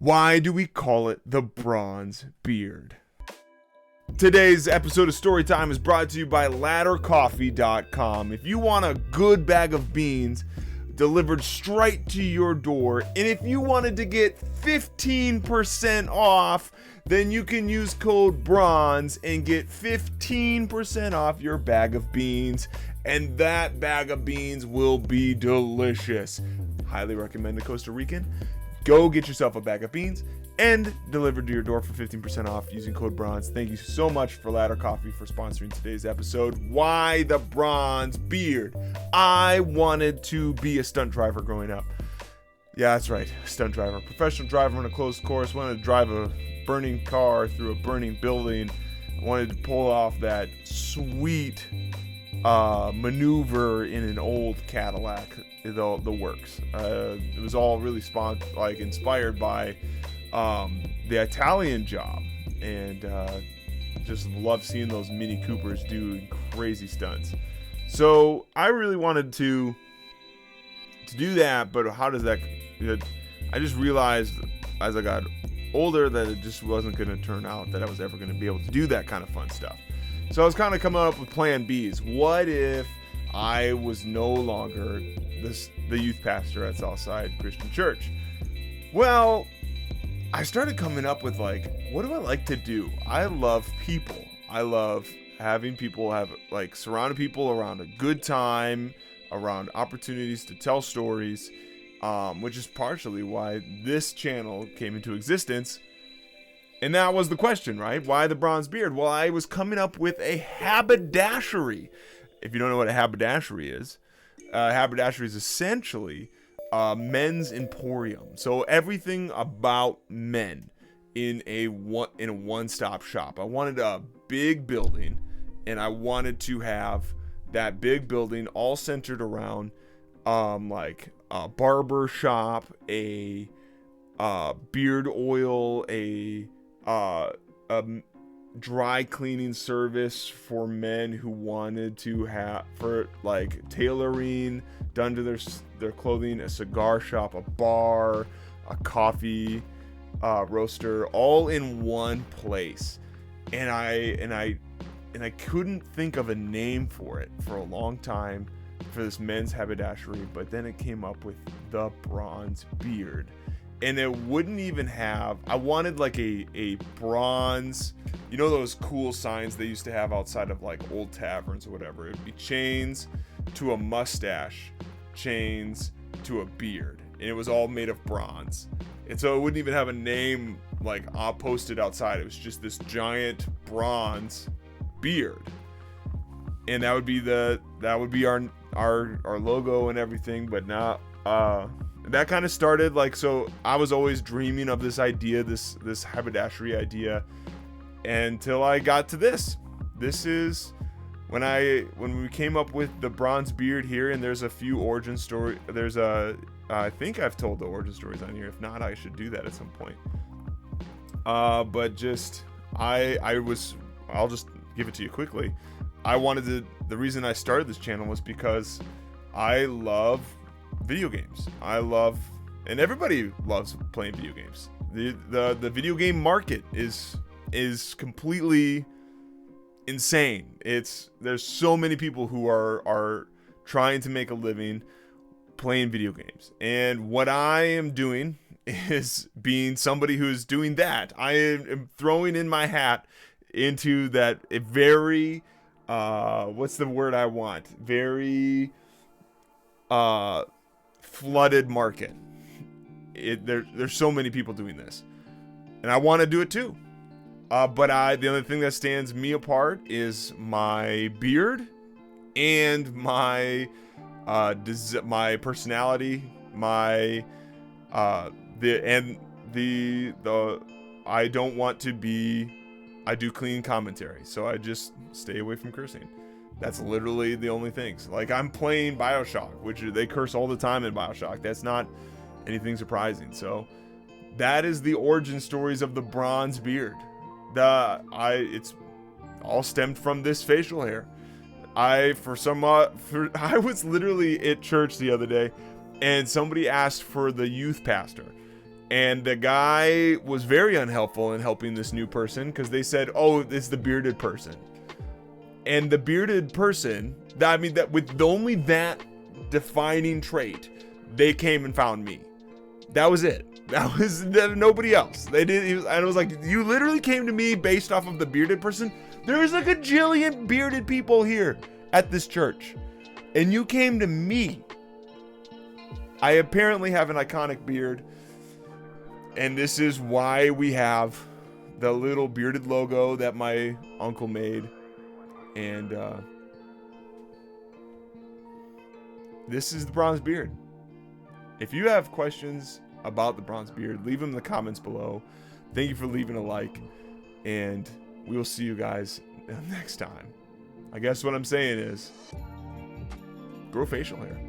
Why do we call it the bronze beard? Today's episode of Storytime is brought to you by laddercoffee.com. If you want a good bag of beans delivered straight to your door, and if you wanted to get 15% off, then you can use code BRONZE and get 15% off your bag of beans, and that bag of beans will be delicious. Highly recommend to Costa Rican. Go get yourself a bag of beans and delivered to your door for 15% off using code BRONZE. Thank you so much for Ladder Coffee for sponsoring today's episode. Why the bronze beard? I wanted to be a stunt driver growing up. Yeah, that's right, stunt driver. Professional driver on a closed course. Wanted to drive a burning car through a burning building. I wanted to pull off that sweet maneuver in an old Cadillac. The works. It was all really inspired by the Italian Job, and just love seeing those Mini Coopers do crazy stunts. So I really wanted to do that, but how does that? I just realized as I got older that it just wasn't going to turn out that I was ever going to be able to do that kind of fun stuff. So I was kind of coming up with plan Bs. What if I was no longer the youth pastor at Southside Christian Church? Well, I started coming up with what do I like to do? I love people. I love having people surrounding people around a good time, around opportunities to tell stories, which is partially why this channel came into existence. And that was the question, right? Why the bronze beard? Well, I was coming up with a haberdashery. If you don't know what a haberdashery is essentially a men's emporium. So everything about men in a one-stop shop. I wanted a big building, and I wanted to have that big building all centered around a barber shop, a beard oil, a dry cleaning service for men who wanted to have tailoring done to their clothing, a cigar shop, a bar, a coffee roaster, all in one place. And I couldn't think of a name for it for a long time for this men's haberdashery, but then it came up with the bronze beard. And it wouldn't even have, I wanted a bronze, you know those cool signs they used to have outside of old taverns or whatever. It'd be chains to a mustache, chains to a beard. And it was all made of bronze. And so it wouldn't even have a name posted outside. It was just this giant bronze beard. And that would be our logo and everything, but not that kind of started so I was always dreaming of this idea, this haberdashery idea, until I got to this. This is when we came up with the bronze beard here, and there's a few origin story. I think I've told the origin stories on here. If not, I should do that at some point. But just I'll just give it to you quickly. The reason I started this channel was because I love video games. And everybody loves playing video games. The video game market is completely insane. There's so many people who are trying to make a living playing video games. And what I am doing is being somebody who's doing that. I am throwing in my hat into that a very what's the word I want? Very flooded market. There's so many people doing this, and I want to do it too. But the other thing that stands me apart is my beard and my personality, I don't want to be. I do clean commentary, so I just stay away from cursing. That's literally the only things. I'm playing Bioshock, which they curse all the time in Bioshock. That's not anything surprising. So that is the origin stories of the bronze beard. It's all stemmed from this facial hair. I was literally at church the other day, and somebody asked for the youth pastor, And the guy was very unhelpful in helping this new person because they said, oh, it's the bearded person. And the bearded person, I mean, that with only that defining trait, they came and found me. That was it. That was nobody else. They did. And I was like, you literally came to me based off of the bearded person. There's like a jillion bearded people here at this church, and you came to me. I apparently have an iconic beard, and this is why we have the little bearded logo that my uncle made. And this is the bronze beard. If you have questions about the bronze beard, leave them in the comments below. Thank you for leaving a like, and we will see you guys next time. I guess what I'm saying is, grow facial hair.